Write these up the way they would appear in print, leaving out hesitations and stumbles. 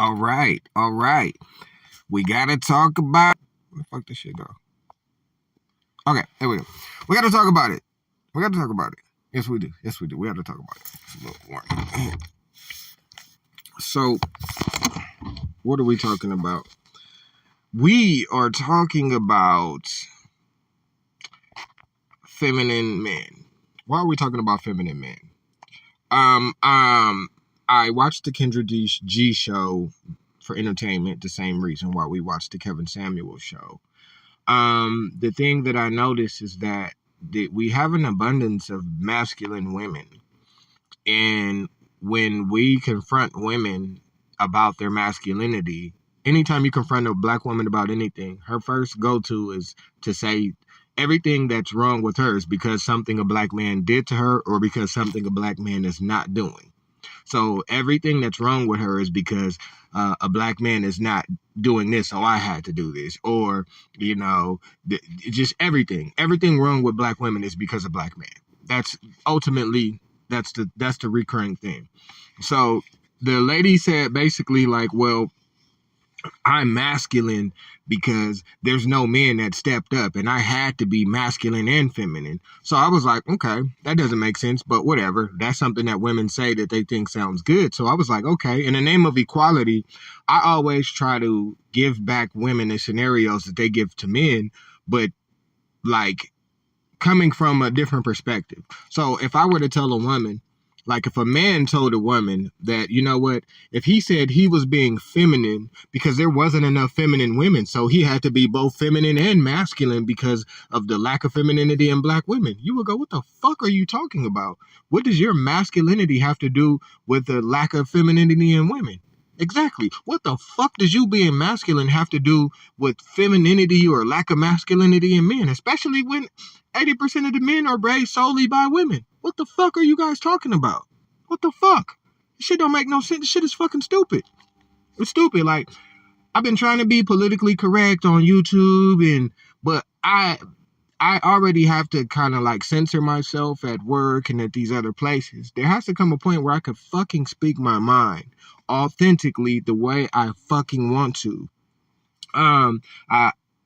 All right, all right. We gotta talk about. Where the fuck this shit go? Okay, there we go. We gotta talk about it. We gotta talk about it. Yes, we do. Yes, we do. We have to talk about it. It's a little warning. So, what are we talking about? We are talking about feminine men. Why are we talking about feminine men? I watched the Kendra G show for entertainment, the same reason why we watched the Kevin Samuels show. The thing that I noticed is that we have an abundance of masculine women, and when we confront women about their masculinity, anytime you confront a black woman about anything, her first go-to is to say everything that's wrong with her is because something a black man did to her or because something a black man is not doing. So everything that's wrong with her is because a black man is not doing this, so I had to do this. Or, just everything. Everything wrong with black women is because of black men. That's ultimately, that's the recurring thing. So the lady said basically like, well, I'm masculine because there's no men that stepped up and I had to be masculine and feminine. So I was like, okay, that doesn't make sense, but whatever. That's something that women say that they think sounds good. So I was like, okay, in the name of equality, I always try to give back women the scenarios that they give to men, but like coming from a different perspective. So if I were to tell a woman, like if a man told a woman that, you know what, if he said he was being feminine because there wasn't enough feminine women, so he had to be both feminine and masculine because of the lack of femininity in black women, you would go, what the fuck are you talking about? What does your masculinity have to do with the lack of femininity in women? Exactly. What the fuck does you being masculine have to do with femininity or lack of masculinity in men, especially when 80% of the men are raised solely by women? What the fuck are you guys talking about? What the fuck? This shit don't make no sense. This shit is fucking stupid. It's stupid. Like, I've been trying to be politically correct on YouTube, but I already have to kind of like censor myself at work and at these other places. There has to come a point where I could fucking speak my mind authentically the way I fucking want to.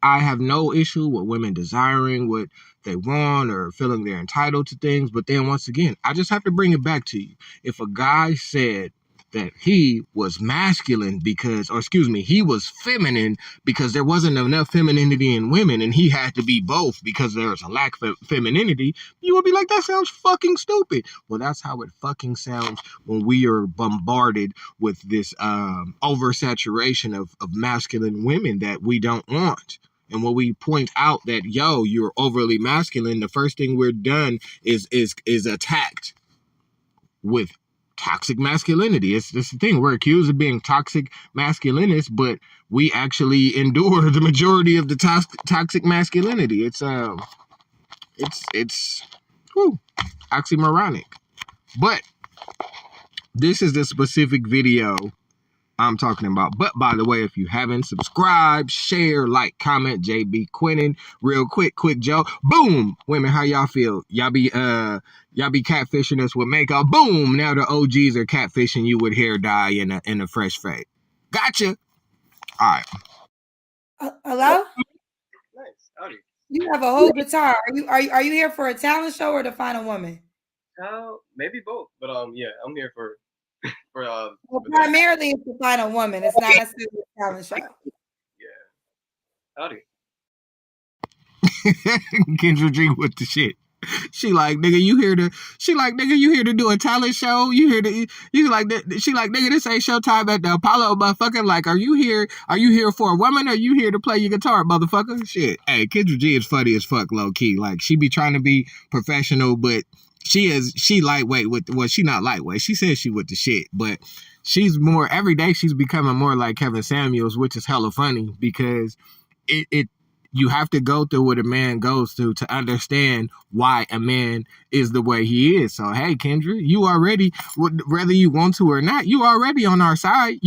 I have no issue with women desiring what they want or feeling they're entitled to things, but then once again, I just have to bring it back to you. If a guy said that he was masculine he was feminine because there wasn't enough femininity in women and he had to be both because there's a lack of femininity, you would be like, that sounds fucking stupid. Well, that's how it fucking sounds when we are bombarded with this oversaturation of masculine women that we don't want. And when we point out that, yo, you're overly masculine, the first thing we're done is attacked with toxic masculinity. It's the thing. We're accused of being toxic masculinists, but we actually endure the majority of the toxic masculinity. It's oxymoronic. But this is the specific video I'm talking about. But by the way, if you haven't subscribed, share, like, comment, JB Quinnen. Real quick Joe. Boom! Women, how y'all feel? Y'all be catfishing us with makeup. Boom! Now the OGs are catfishing you with hair dye and a fresh fade. Gotcha. All right. Hello? Nice. Howdy. You have a whole guitar. Are you here for a talent show or to find a woman? Maybe both. But yeah, I'm here for well, primarily it's to find a woman. It's not necessarily a talent show. Yeah. Howdy. Kendra G with the shit. She like, nigga, you here to do a talent show? She like, nigga, this ain't showtime at the Apollo, motherfucker. Like, are you here for a woman or are you here to play your guitar, motherfucker? Shit. Hey, Kendra G is funny as fuck, low key. Like, she be trying to be professional, but she lightweight with, well, she not lightweight. She says she with the shit, but she's more, every day she's becoming more like Kevin Samuels, which is hella funny because you have to go through what a man goes through to understand why a man is the way he is. So, hey, Kendra, you already, whether you want to or not, you already on our side.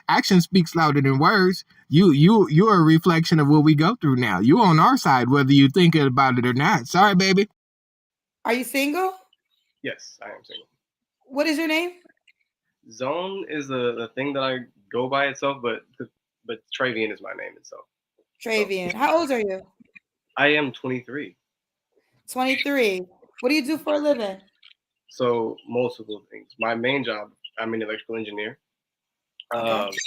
Action speaks louder than words. You're a reflection of what we go through now. You on our side, whether you think about it or not. Sorry, baby. Are you single? Yes, I am single. What is your name? Zone is a thing that I go by itself, but Travian is my name itself. Travian. How old are you? I am 23. 23. What do you do for a living? So multiple things. My main job, I'm an electrical engineer. Okay.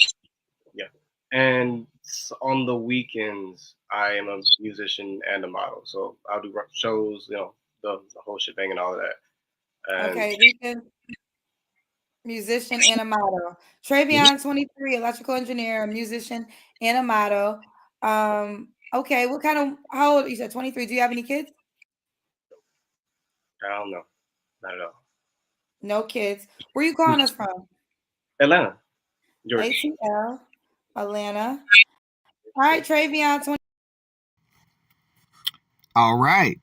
Yeah. And on the weekends, I am a musician and a model. So I'll do shows, the whole shebang and all of that. And Okay. Weekend musician and a model. Travian, 23, electrical engineer, a musician and a model. Okay. How old? You said 23. Do you have any kids? I don't know. Not at all. No kids. Where you calling us from? Atlanta, Georgia. ATL, Atlanta. All right, Travian, 20. All right.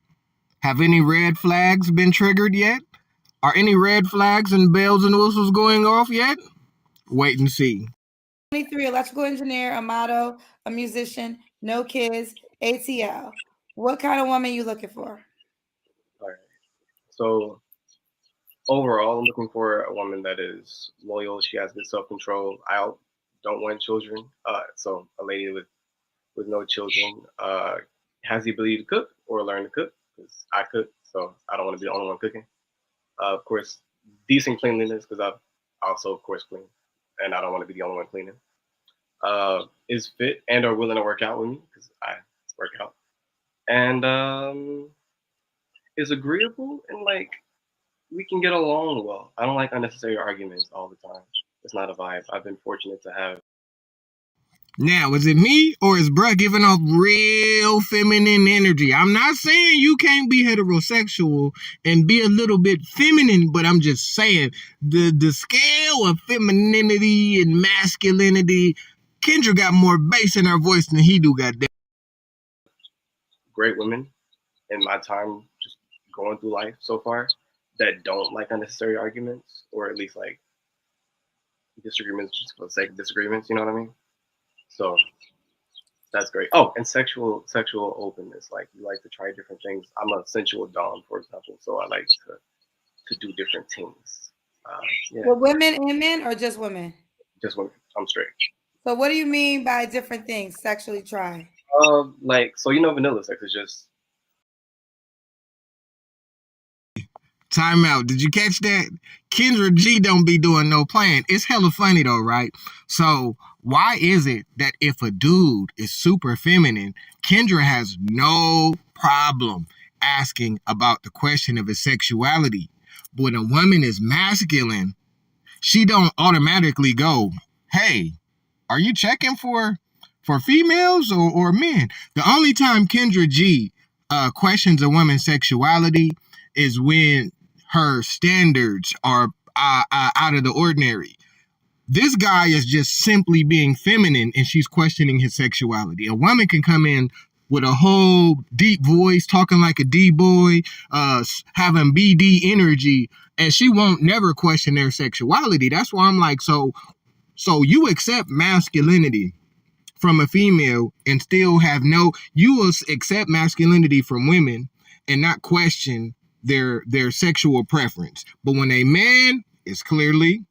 Have any red flags been triggered yet? Are any red flags and bells and whistles going off yet? Wait and see. 23, electrical engineer, a model, a musician, no kids, ATL. What kind of woman you looking for? All right. So overall, I'm looking for a woman that is loyal. She has good self-control. I don't want children. So a lady with no children has the ability to cook or learn to cook, because I cook, so I don't want to be the only one cooking. Of course, decent cleanliness, because I also, of course, clean, and I don't want to be the only one cleaning. Is fit and are willing to work out with me, because I work out, and is agreeable, and like we can get along well. I don't like unnecessary arguments all the time. It's not a vibe. I've been fortunate to have. Now, is it me or is bruh giving off real feminine energy? I'm not saying you can't be heterosexual and be a little bit feminine, but I'm just saying the scale of femininity and masculinity, Kendra got more bass in her voice than he do, goddamn. Great women in my time just going through life so far that don't like unnecessary arguments, or at least like disagreements just for the sake of disagreements, you know what I mean? So that's great. Oh, and sexual openness. Like, you like to try different things. I'm a sensual dom, for example, so I like to do different things. Yeah. Well, women and men, or just women? Just women. I'm straight. So what do you mean by different things sexually try? Like, so vanilla sex is just. Time out. Did you catch that? Kendra G don't be doing no playing. It's hella funny though, right? So why is it that if a dude is super feminine, Kendra has no problem asking about the question of his sexuality? But when a woman is masculine, she don't automatically go, hey, are you checking for females or men? The only time Kendra G questions a woman's sexuality is when her standards are out of the ordinary. This guy is just simply being feminine and she's questioning his sexuality. A woman can come in with a whole deep voice, talking like a D-boy, having BD energy, and she won't never question their sexuality. That's why I'm like, so you accept masculinity from a female and still have you will accept masculinity from women and not question their sexual preference. But when a man is clearly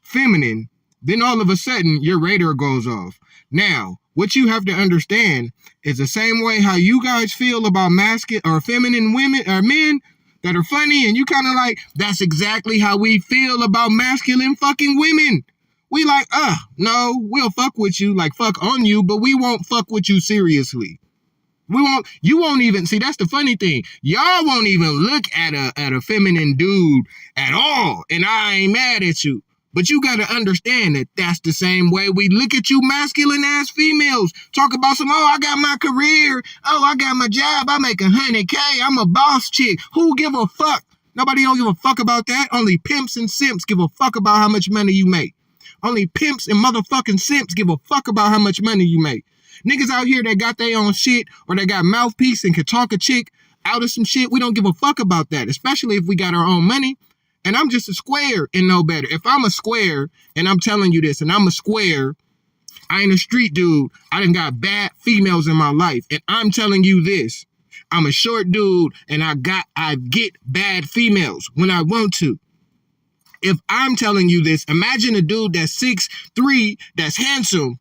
feminine, then all of a sudden your radar goes off. Now, what you have to understand is the same way how you guys feel about masculine or feminine women or men that are funny, and you kind of like, that's exactly how we feel about masculine fucking women. We like, no, we'll fuck with you, like fuck on you, but we won't fuck with you seriously. You won't even, see, that's the funny thing. Y'all won't even look at a feminine dude at all, and I ain't mad at you. But you gotta understand that that's the same way we look at you masculine ass females. Talk about I got my career. Oh, I got my job. I make $100K. I'm a boss chick. Who give a fuck? Nobody don't give a fuck about that. Only pimps and simps give a fuck about how much money you make. Only pimps and motherfucking simps give a fuck about how much money you make. Niggas out here that got their own shit or they got mouthpiece and can talk a chick out of some shit, we don't give a fuck about that, especially if we got our own money. And I'm just a square and no better. If I'm a square and I'm telling you this and I'm a square, I ain't a street dude. I done got bad females in my life. And I'm telling you this. I'm a short dude and I get bad females when I want to. if I'm telling you this, imagine a dude that's 6'3", that's handsome,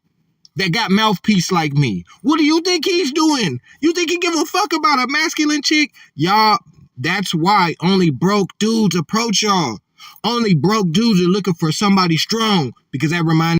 that got mouthpiece like me. What do you think he's doing? You think he give a fuck about a masculine chick? Y'all, that's why only broke dudes approach y'all. Only broke dudes are looking for somebody strong, because that reminds